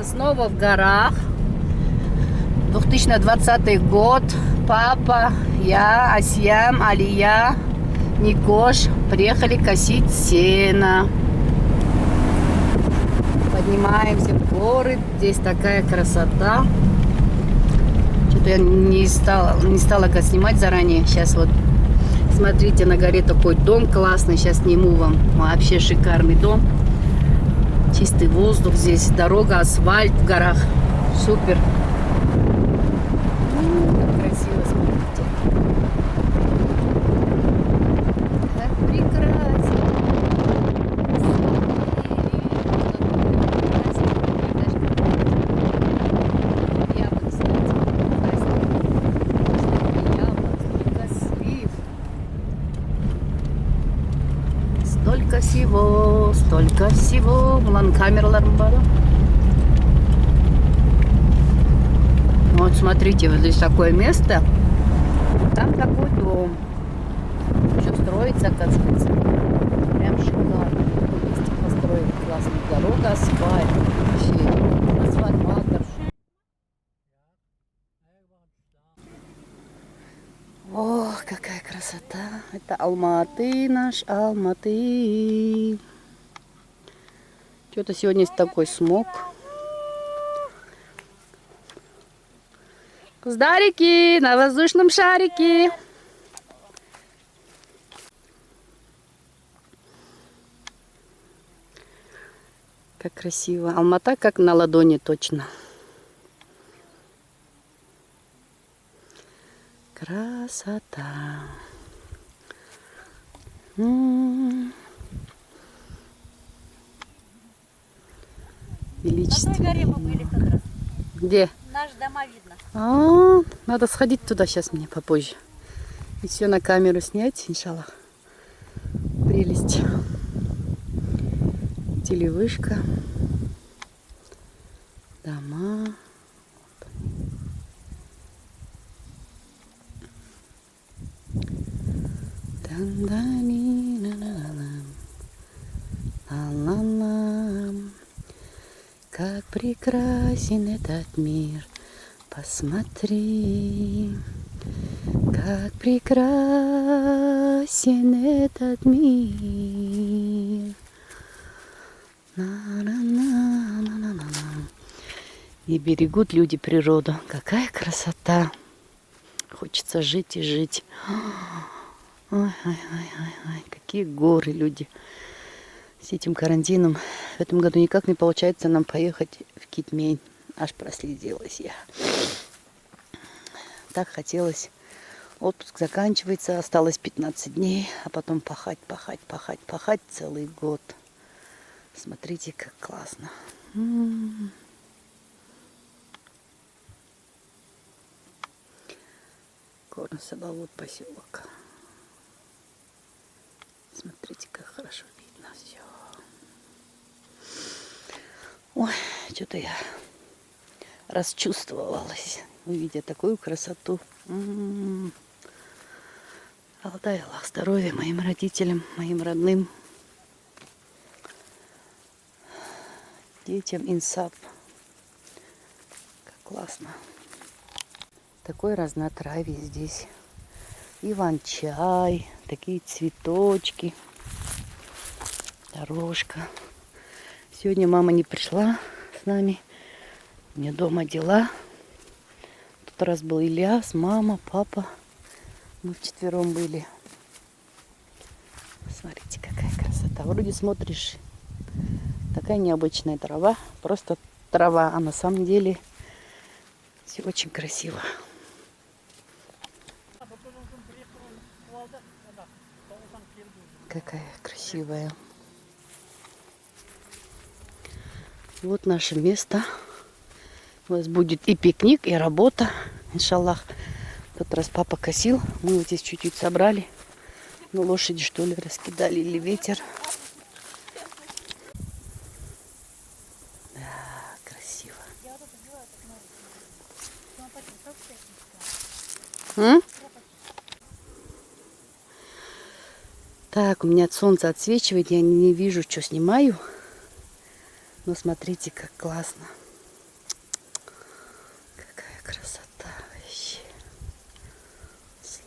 Снова в горах. 2020 год. Папа, я, Асьям, Алия, Никош приехали косить сено. Поднимаемся в горы. Здесь такая красота. Что-то я не стала снимать заранее. Сейчас вот смотрите, на горе такой дом классный. Сейчас сниму вам. Вообще шикарный дом. Чистый воздух здесь, дорога, асфальт в горах. Супер. Как красиво, смотрите. Как прекрасно. Столько всего. Мулан камераларым бар. Вот смотрите, вот здесь такое место. Там такой дом. Еще строится, оказывается. Прям шикарно. Месте построили классная дорога, асфальт. Вообще, асфальт-матер. Ох, какая красота. Это Алматы, наш Алматы. Что-то сегодня есть такой смог. Куздарики на воздушном шарике. Как красиво. Алмата как на ладони точно. Красота. Величественно. На горе мы были как раз. Где? Наш дома видно. Надо сходить туда сейчас мне попозже. И все на камеру снять, иншаллах. Прелесть. Телевышка. Дома. Как прекрасен этот мир, посмотри, как прекрасен этот мир. И берегут люди природу. Какая красота! Хочется жить и жить. Ой, какие горы, люди. С этим карантином в этом году никак не получается нам поехать в Китмень. Аж прослезилась я. Так хотелось. Отпуск заканчивается, осталось 15 дней, а потом пахать целый год. Смотрите, как классно. Горно-Салават поселок. Смотрите, как хорошо видно все. Ой, что-то я расчувствовалась, увидя такую красоту. Алдай Аллах здоровья моим родителям, моим родным, детям инсаф. Как классно. Такой разнотравье здесь. Иван-чай, такие цветочки, дорожка. Сегодня мама не пришла с нами. У меня дома дела. Тут раз был Ильяс, мама, папа. Мы вчетвером были. Смотрите, какая красота. Вроде смотришь, такая необычная трава. Просто трава, а на самом деле все очень красиво. Какая красивая. Вот наше место. У вас будет и пикник, и работа. Иншаллах. В тот раз папа косил. Мы вот здесь чуть-чуть собрали. Ну, лошади, что ли, раскидали, или ветер. Да, красиво. Так, у меня от солнца отсвечивает. Я не вижу, что снимаю. Но смотрите, как классно.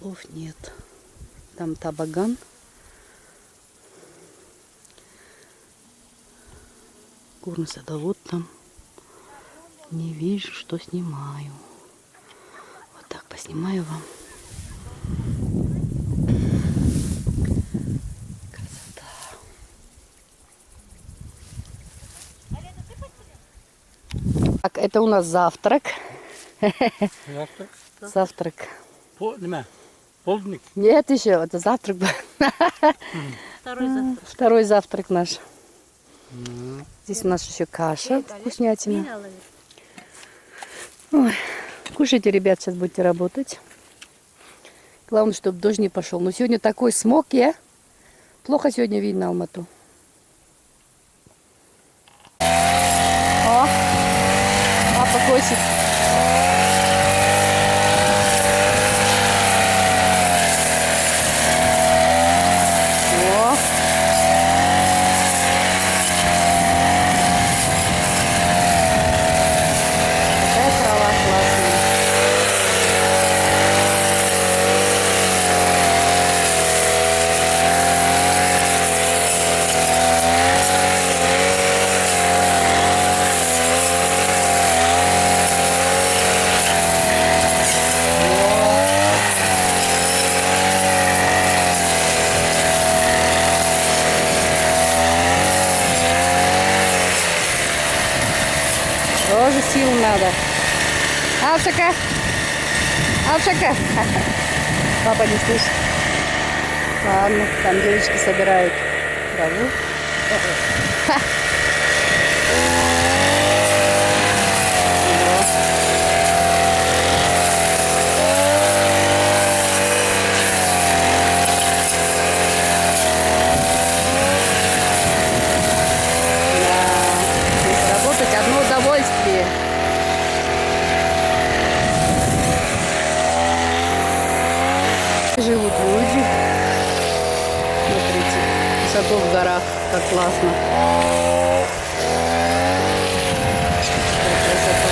Слов нет. Там Табаган. Горный садовод там. Не вижу, что снимаю. Вот так поснимаю вам. Красота. Так, это у нас завтрак. Завтрак? Завтрак. Полдник? Нет, еще, это завтрак был. Второй завтрак. Второй завтрак наш. Здесь у нас еще каша, вкуснятина. Ой, кушайте, ребят, сейчас будете работать. Главное, чтобы дождь не пошел. Но сегодня такой смог, плохо сегодня видно Алмату. О, папа косит. О. Какая трава классная. Тоже сил надо. Алшака! Алшака! Папа не слышит. Ладно, там девочки собирают траву. Здесь работать одно удовольствие. Живут люди. Смотрите, высоко в горах, как классно. Какая красота.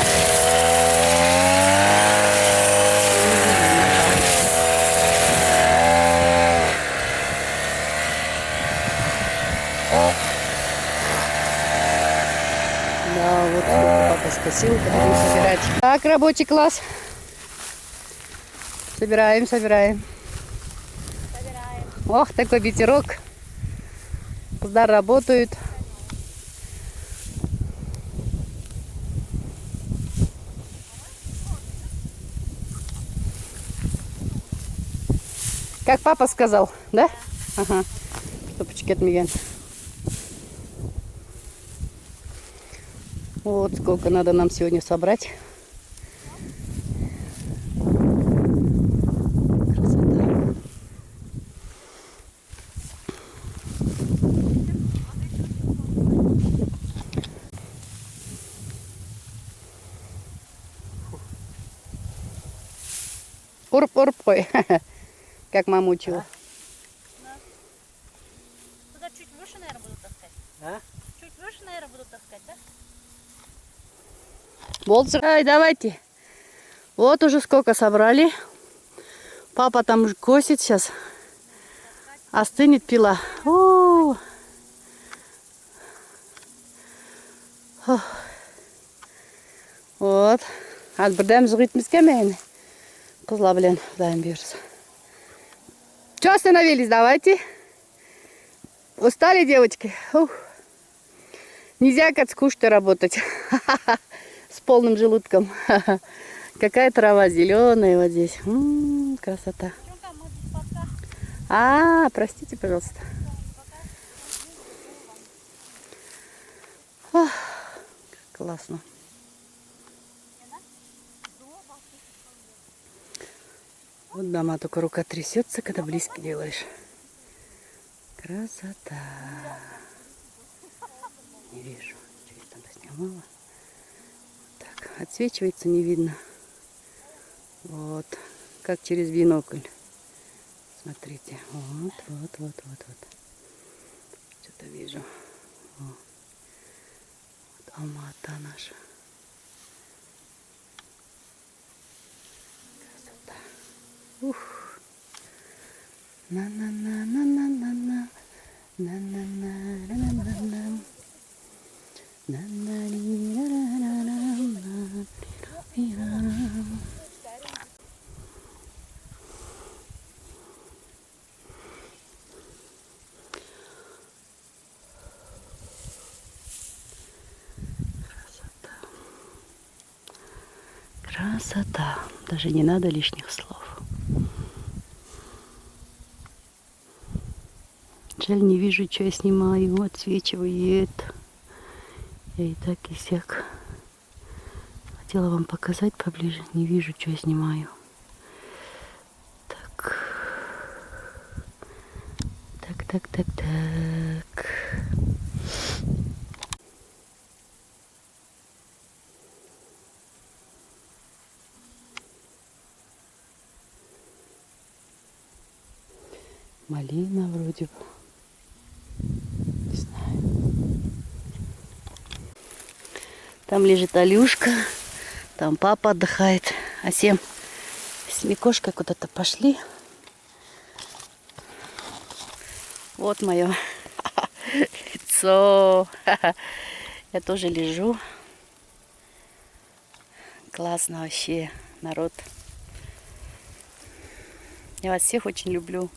Да, вот сколько папа скосил, будем собирать. Так, рабочий класс. Собираем. Ох, такой ветерок. Куда работают. Как папа сказал, да? Ага. Стопочки от меня. Вот сколько надо нам сегодня собрать. Красота. Урп-урп, ой. Как мама учила. Туда чуть выше, наверное, буду таскать. А? Чуть выше, наверное, буду таскать, да? Болтер. Ай, давайте. Вот уже сколько собрали. Папа там уже косит сейчас. Остынет пила. О. Вот. Birden жгытмизге мен. Кызла белән даем берс. Че остановились? Давайте. Устали, девочки? Ух. Нельзя как скучно работать. С полным желудком. Какая трава зеленая вот здесь. Красота. Простите, пожалуйста. Ох, классно. Вот дома, только рука трясется, когда близко делаешь. Красота. Не вижу. Через там поснимала. Так, отсвечивается, не видно. Вот. Как через бинокль. Смотрите. Вот. Что-то вижу. Вот Алмата наша. Красота. Ух. На-на-на-на-на-на-на. На-на-на-на-на-на-на. На-на-ли-на-на-на-на-на. Красота. Даже не надо лишних слов. Жаль, не вижу, что я снимаю. Отсвечивает. Я и так, и сяк. Хотела вам показать поближе. Не вижу, что я снимаю. Так. Так. Малина вроде бы. Не знаю. Там лежит Алюшка. Там папа отдыхает. А Сем с Микошкой куда-то пошли. Вот мое лицо. Я тоже лежу. Классно вообще, народ. Я вас всех очень люблю.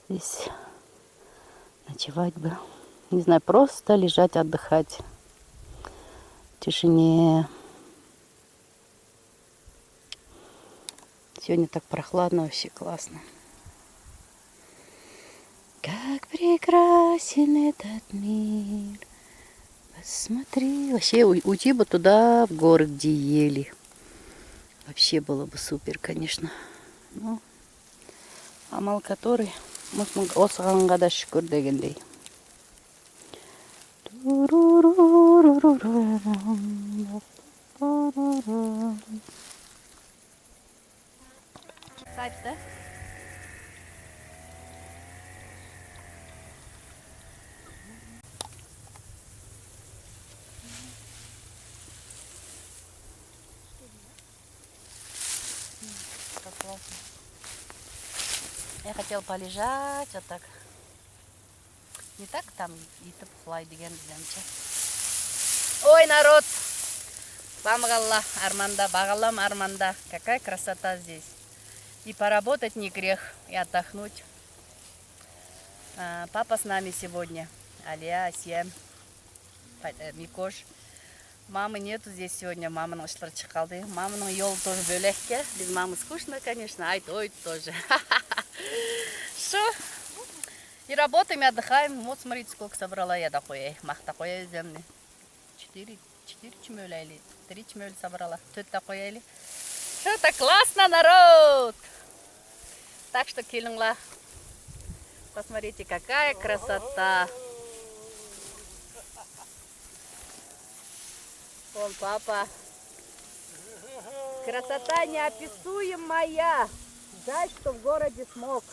Здесь ночевать бы. Не знаю, просто лежать, отдыхать. В тишине. Сегодня так прохладно, вообще классно. Как прекрасен этот мир. Посмотри. Вообще уйти бы туда, в горы, где ели. Вообще было бы супер, конечно. Ну, амал который осыганға да шүкір дегендей. Кайф, да? Как классно. Я хотела полежать вот так. Не так там итіп құлай деген бізденше. Ой, народ! Бамғалла арманда, бағалам арманда. Какая красота здесь. И поработать не грех, и отдохнуть. Папа с нами сегодня. Алия, Асия, Микош. Мамы нету здесь сегодня. Маманың ұшлары шыққалды. Маманың елы тоже бөлекке. Без мамы скучно, конечно. Ой, тоже. Что? И работаем, и отдыхаем. Вот смотрите, сколько собрала я дохуя. Махта хуя земли. 4 чмёля или 3 чмёля собрала. Тут такое или. Что-то классно, народ! Так что келингла. Посмотрите, какая красота. Вон папа. Красота неописуемая. Жаль, что в городе смог.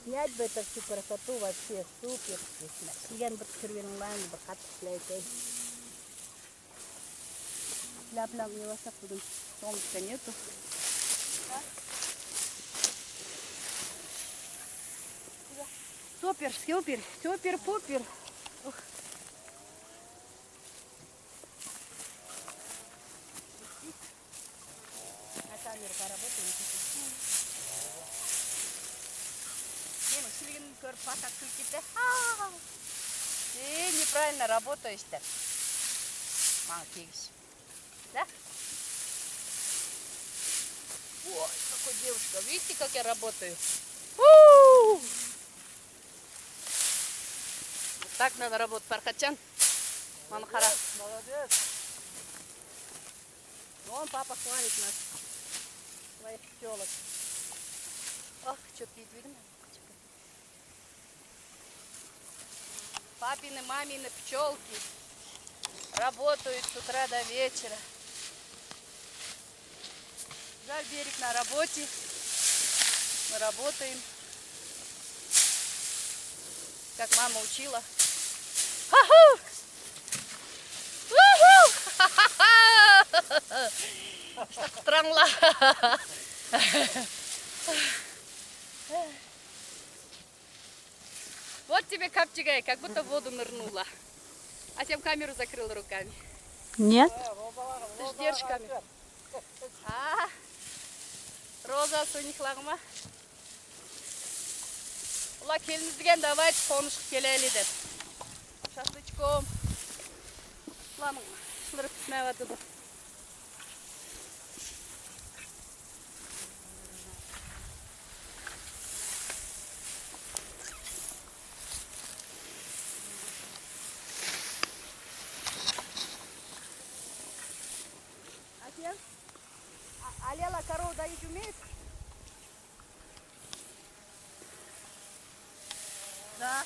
Снять бы эту всю красоту вообще супер. Я бы скрывенлайн, бы хатслейкой. Ляп-ляп, не лоса, потому солнышка нету. Супер, супер-пупер. На камеру поработаем. Ты неправильно работаешь-то. Мамки. Да? Ой, какой девушка. Видите, как я работаю? Вот так надо работать, Пархатчан. Мамахара. Молодец. Вон папа хвалит нас. своих пчелок. Ох, что пить, видно? Папины, мамины пчелки работают с утра до вечера. Жаль, берег на работе. Мы работаем. Как мама учила. Ха-ху! Чтоб странно. Вот тебе капчигай, как будто в воду нырнула. А тем камеру закрыла руками. Нет? Ты ж держишь камеру. А, Роза сөнихлағыма. Ular kelmizdigan давайте konuşup keleli dedi. Шашлычком. Ламың сындырып пісмәватыр да. А Лела корову доить умеет? Да.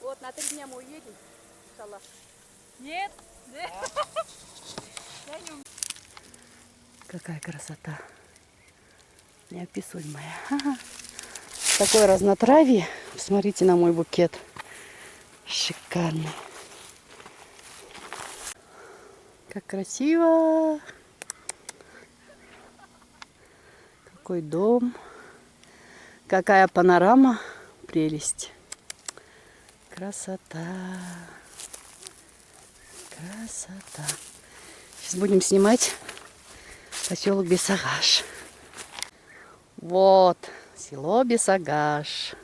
Вот на 3 дня мы уедем. Иншаллах. Нет. Какая красота. Неописуемая. Такое разнотравье. Посмотрите на мой букет. Шикарный. Как красиво. Какой дом. Какая панорама. Прелесть. Красота. Красота. Сейчас будем снимать поселок Бесагаш. Вот. Село Бесагаш.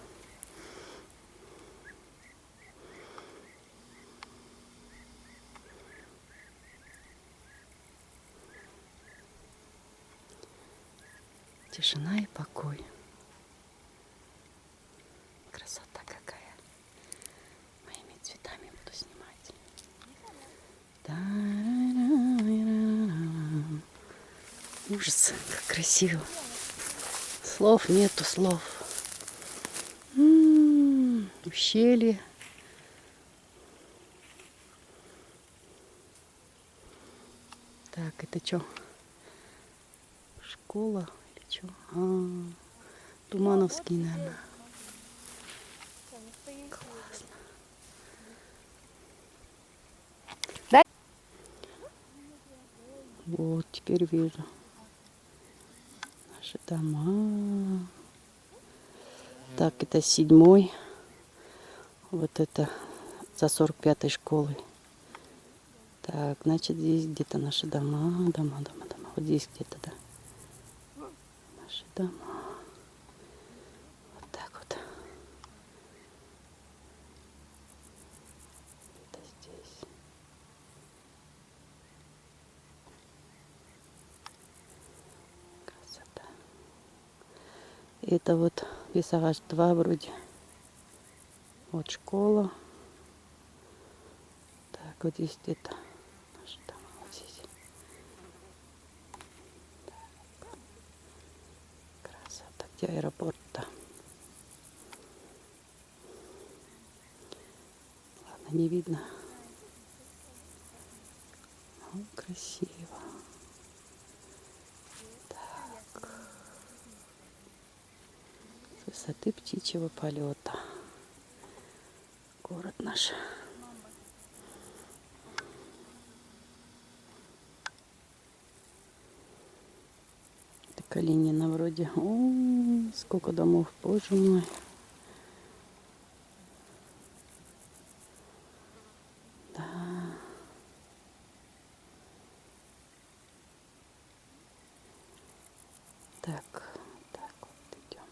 Тишина и покой. Красота какая. Моими цветами буду снимать. Та-ра-ра-ра-ра. Ужас, как красиво. Слов нету, слов. Ущелье. Так, это что? Школа? Чё? Тумановский, наверное. Классно. Да? Вот, теперь вижу. Наши дома. Так, это 7-й. Вот это за 45-й школой. Так, значит, здесь где-то наши дома. Дома. Вот здесь где-то, да. Дома. Вот так вот. Это здесь. Красота. Это вот Бесагаш 2 вроде. Вот школа. Так, вот здесь где-то наши дома. Вот здесь. Где аэропорт-то? Ладно, не видно. О, красиво. Так. С высоты птичьего полета. Город наш. Калинина вроде. О, сколько домов, боже мой. Да. Так вот идем.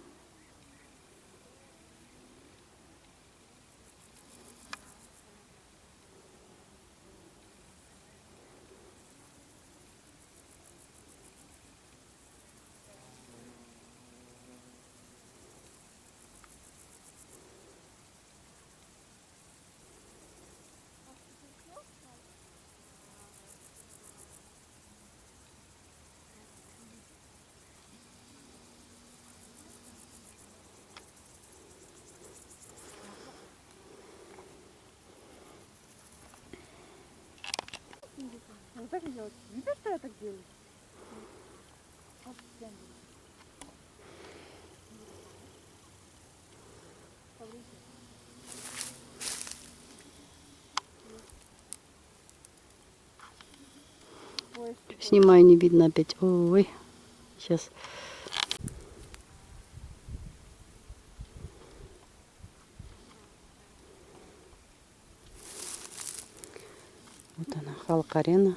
Вот так делать. Видишь, что я так делаю? Вот прям. Ой, Снимаю, не видно опять. Ой, сейчас. Вот она, Халк-арена.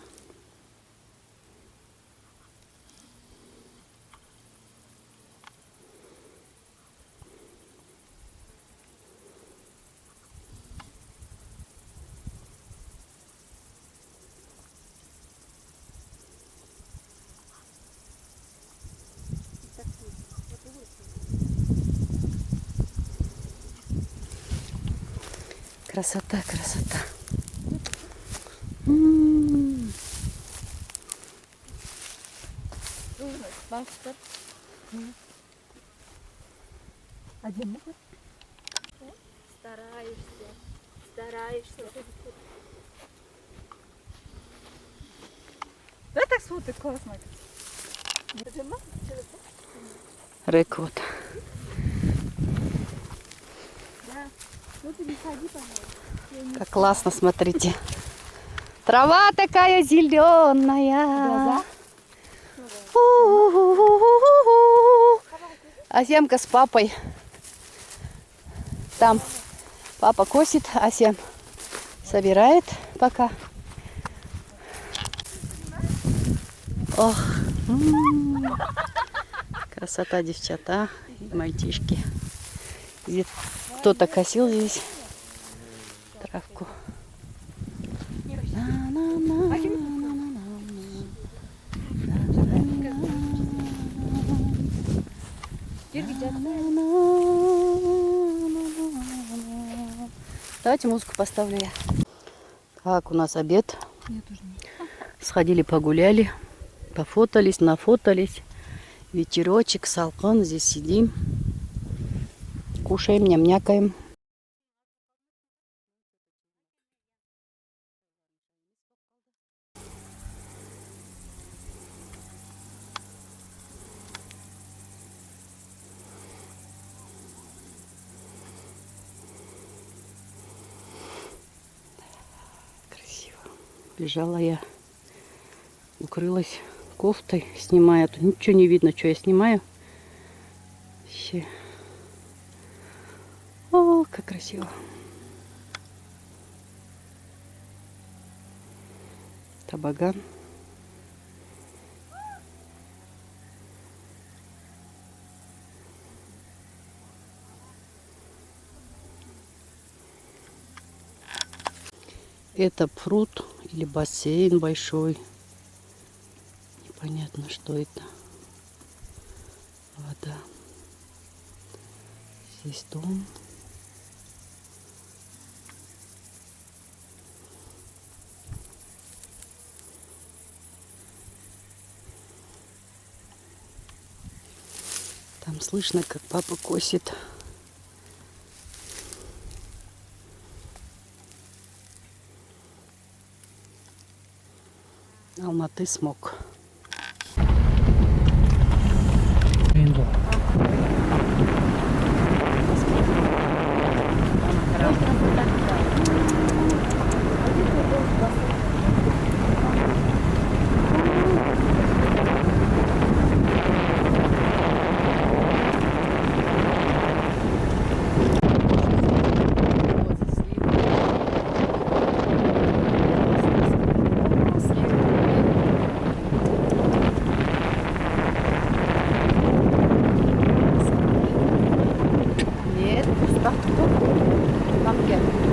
Красота, красота. М. паспорт. Один муха. Стараешься. Да так смотри, классно. Рекорд. Да. Ну ты не ходи, пожалуйста. Как классно, смотрите. Трава такая зеленая. Глаза? Асемка с папой. Там папа косит, Асем собирает пока. Ох, красота, девчата и мальчишки. Где кто-то косил здесь травку. Давайте музыку поставлю я. Так, у нас обед. Сходили, погуляли, пофотались, нафотались. Ветерочек, салкан, здесь сидим. Кушаем, ням-някаем. Красиво. Бежала я, укрылась кофтой, снимаю. Тут ничего не видно, что я снимаю. Вообще. О, как красиво. Табаган. Это пруд или бассейн большой. Непонятно, что это. Вода. Здесь дом. Там слышно, как папа косит. Алматы смог. Индо. Нет, пусто. Там где?